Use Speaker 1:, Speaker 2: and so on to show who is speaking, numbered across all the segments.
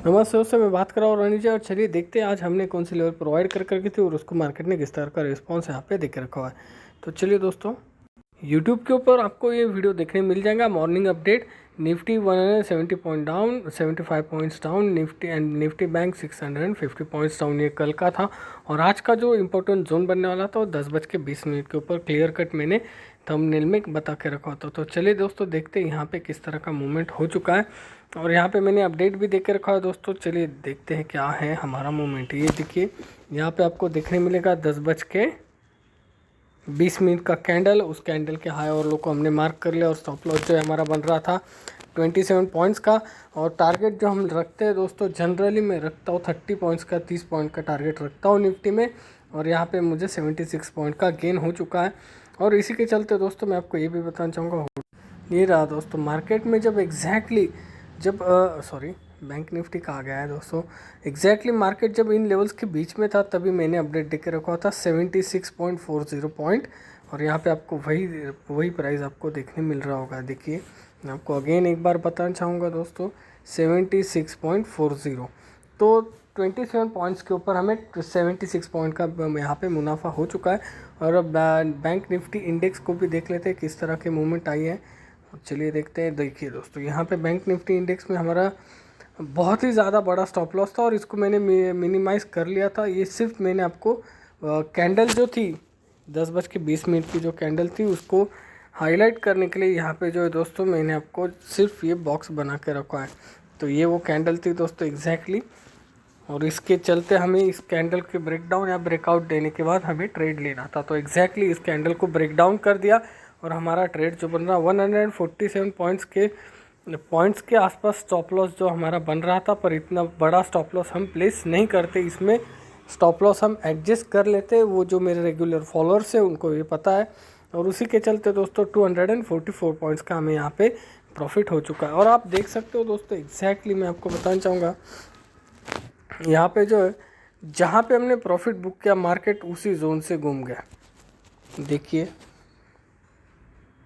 Speaker 1: नमस्ते दोस्तों, मैं बात कर रहा हूँ रणनीति। और चलिए देखते हैं आज हमने कौन सी लेवल प्रोवाइड कर करके थी और उसको मार्केट ने किस तरह का रिस्पांस यहाँ पे देके रखा हुआ है। तो चलिए दोस्तों, यूट्यूब के ऊपर आपको ये वीडियो देखने मिल जाएगा। Morning update, Nifty 170 point down, 75 points down, Nifty bank 650 points down, ये कल का था। और आज का जो इंपॉर्टेंट जोन बनने वाला था वो 10:20 के ऊपर क्लियर कट मैंने थंबनेल में बता के रखा था। तो चलिए दोस्तों देखते हैं यहाँ पे किस तरह का मूवमेंट हो चुका है। और यहाँ पे मैंने अपडेट भी दे के रखा है दोस्तों। चलिए देखते हैं क्या है हमारा मूवमेंट। ये देखिए यहाँ पे आपको देखने मिलेगा 10:20 का कैंडल। उस कैंडल के हाई और लो को हमने मार्क कर लिया और स्टॉप लॉस जो हमारा बन रहा था 27 पॉइंट्स का। और टारगेट जो हम रखते हैं दोस्तों, जनरली मैं रखता हूँ 30 पॉइंट्स का, 30 पॉइंट का टारगेट रखता हूँ निफ्टी में। और यहाँ पे मुझे 76 पॉइंट का गेन हो चुका है। और इसी के चलते दोस्तों मैं आपको ये भी बताना चाहूँगा, ये रहा दोस्तों मार्केट में जब बैंक निफ्टी कहा गया है दोस्तों, एग्जैक्टली मार्केट जब इन लेवल्स के बीच में था तभी मैंने अपडेट देके रखा था 76.40 पॉइंट। और यहाँ पे आपको वही प्राइस आपको देखने मिल रहा होगा। देखिए मैं आपको अगेन एक बार बताना चाहूँगा दोस्तों, 76.40। तो 27 पॉइंट्स के ऊपर हमें 76 पॉइंट का यहाँ पे मुनाफा हो चुका है। और अब बैंक निफ्टी इंडेक्स को भी देख लेते हैं किस तरह के मूवमेंट आई है। चलिए देखते हैं। देखिए दोस्तों, यहाँ पे बैंक निफ्टी इंडेक्स में हमारा बहुत ही ज़्यादा बड़ा स्टॉप लॉस था और इसको मैंने मिनिमाइज़ कर लिया था। ये सिर्फ मैंने आपको कैंडल जो थी 10:20 की जो कैंडल थी उसको हाईलाइट करने के लिए यहाँ पे जो है दोस्तों मैंने आपको सिर्फ ये बॉक्स बना के रखा है। तो ये वो कैंडल थी दोस्तों एग्जैक्टली। और इसके चलते हमें इस कैंडल के ब्रेकडाउन या ब्रेकआउट देने के बाद हमें ट्रेड लेना था। तो एग्जैक्टली इस कैंडल को ब्रेकडाउन कर दिया और हमारा ट्रेड जो बन रहा 147 पॉइंट्स के आसपास स्टॉप लॉस जो हमारा बन रहा था। पर इतना बड़ा स्टॉप लॉस हम प्लेस नहीं करते, इसमें स्टॉप लॉस हम एडजस्ट कर लेते। वो जो मेरे रेगुलर फॉलोअर्स हैं उनको ये पता है। और उसी के चलते दोस्तों 244 पॉइंट्स का हमें यहाँ पे प्रॉफिट हो चुका है। और आप देख सकते हो दोस्तों एग्जैक्टली मैं आपको बताना चाहूँगा, यहाँ पे जो है जहाँ पे हमने प्रॉफिट बुक किया मार्केट उसी जोन से घूम गया। देखिए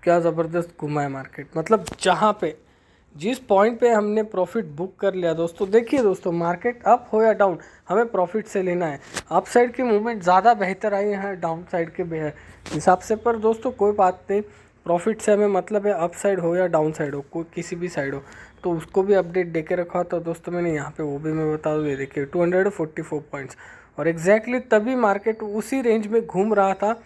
Speaker 1: क्या ज़बरदस्त घुमा है मार्केट, मतलब जहाँ पे जिस पॉइंट पे हमने प्रॉफिट बुक कर लिया दोस्तों। देखिए दोस्तों मार्केट अप हो या डाउन हमें प्रॉफिट से लेना है। अप साइड की मूवमेंट ज़्यादा बेहतर आई है डाउन साइड के हिसाब से। पर दोस्तों कोई बात नहीं, प्रॉफिट से हमें मतलब है अप साइड हो या डाउन साइड हो, कोई किसी भी साइड हो। तो उसको भी अपडेट दे के रखा था दोस्तों मैंने यहाँ पे, वो भी मैं बता दूँ। ये देखिए 244 पॉइंट्स और एग्जैक्टली तभी मार्केट उसी रेंज में घूम रहा था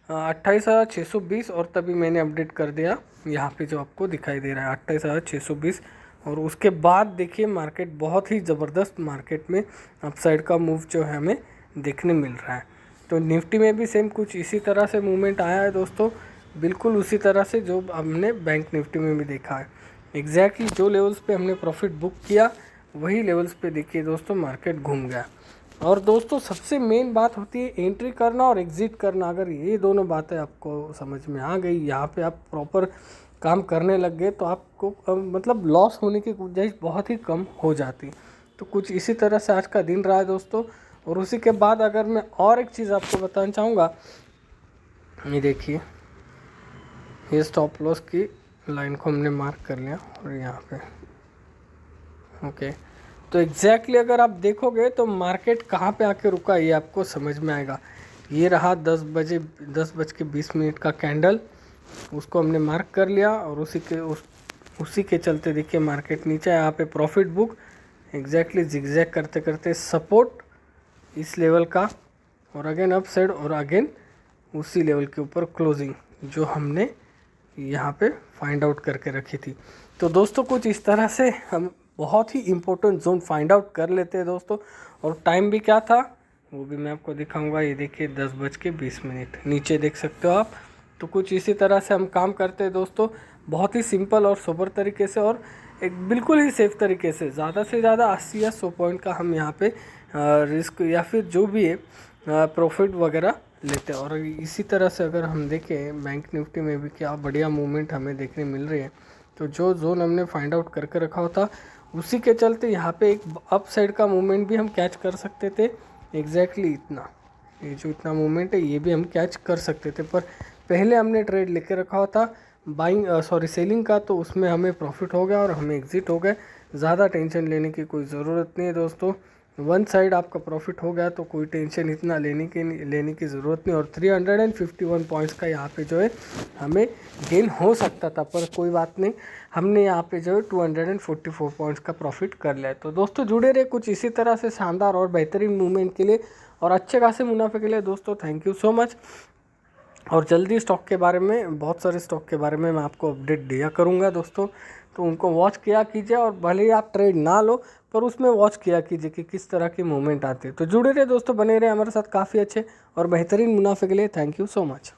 Speaker 1: 28,620। और तभी मैंने अपडेट कर दिया यहाँ पे जो आपको दिखाई दे रहा है 28,620। और उसके बाद देखिए मार्केट बहुत ही ज़बरदस्त मार्केट में अपसाइड का मूव जो है हमें देखने मिल रहा है। तो निफ्टी में भी सेम कुछ इसी तरह से मूवमेंट आया है दोस्तों, बिल्कुल उसी तरह से जो हमने बैंक निफ्टी में भी देखा है। एग्जैक्टली जो लेवल्स पे हमने प्रॉफिट बुक किया वही लेवल्स पे देखिए दोस्तों मार्केट घूम गया। और दोस्तों सबसे मेन बात होती है एंट्री करना और एग्ज़िट करना। अगर ये दोनों बातें आपको समझ में आ गई, यहाँ पे आप प्रॉपर काम करने लग गए तो आपको मतलब लॉस होने की गुंजाइश बहुत ही कम हो जाती। तो कुछ इसी तरह से आज का दिन रहा है दोस्तों। और उसी के बाद अगर मैं और एक चीज़ आपको बताना चाहूँगा, ये देखिए ये स्टॉप लॉस की लाइन को हमने मार्क कर लिया और यहाँ पे ओके। तो एग्जैक्टली अगर आप देखोगे तो मार्केट कहाँ पे आके रुका ये आपको समझ में आएगा। ये रहा 10:20 का कैंडल, उसको हमने मार्क कर लिया। और उसी के चलते देखिए मार्केट नीचे यहाँ पे प्रॉफिट बुक एग्जैक्टली जिगजैग करते करते सपोर्ट इस लेवल का और अगेन अप साइड और अगेन उसी लेवल के ऊपर क्लोजिंग जो हमने यहाँ पे फाइंड आउट करके रखी थी। तो दोस्तों कुछ इस तरह से हम बहुत ही इम्पोर्टेंट जोन फाइंड आउट कर लेते हैं दोस्तों। और टाइम भी क्या था वो भी मैं आपको दिखाऊंगा। ये देखिए 10:20 नीचे देख सकते हो आप। तो कुछ इसी तरह से हम काम करते हैं दोस्तों, बहुत ही सिंपल और सोबर तरीके से और एक बिल्कुल ही सेफ तरीके से। ज़्यादा से ज़्यादा 80 या 100 पॉइंट का हम यहाँ पे रिस्क या फिर जो भी है प्रॉफिट वगैरह लेते हैं। और इसी तरह से अगर हम देखें बैंक निफ्टी में भी क्या बढ़िया मूवमेंट हमें देखने मिल रही है। तो जो जोन हमने फाइंड आउट करके रखा होता उसी के चलते यहाँ पे एक अप साइड का मूवमेंट भी हम कैच कर सकते थे। एग्जैक्टली इतना, ये जो इतना मूवमेंट है ये भी हम कैच कर सकते थे। पर पहले हमने ट्रेड लेके रखा हुआ था सेलिंग का, तो उसमें हमें प्रॉफिट हो गया और हमें एग्जिट हो गए। ज़्यादा टेंशन लेने की कोई ज़रूरत नहीं है दोस्तों। वन साइड आपका प्रॉफिट हो गया तो कोई टेंशन इतना लेने की ज़रूरत नहीं। और 351 पॉइंट्स का यहाँ पे जो है हमें गेन हो सकता था, पर कोई बात नहीं, हमने यहाँ पे जो है 244 पॉइंट्स का प्रॉफिट कर लिया। तो दोस्तों जुड़े रहे कुछ इसी तरह से शानदार और बेहतरीन मूवमेंट के लिए और अच्छे खासे मुनाफे के लिए दोस्तों। Thank you so much. और जल्दी स्टॉक के बारे में, बहुत सारे स्टॉक के बारे में मैं आपको अपडेट दिया करूँगा दोस्तों, तो उनको वॉच किया कीजिए। और भले ही आप ट्रेड ना लो पर उसमें वॉच किया कीजिए कि किस तरह की मूवमेंट आती है। तो जुड़े रहे दोस्तों, बने रहे हमारे साथ काफ़ी अच्छे और बेहतरीन मुनाफे के लिए। Thank you so much.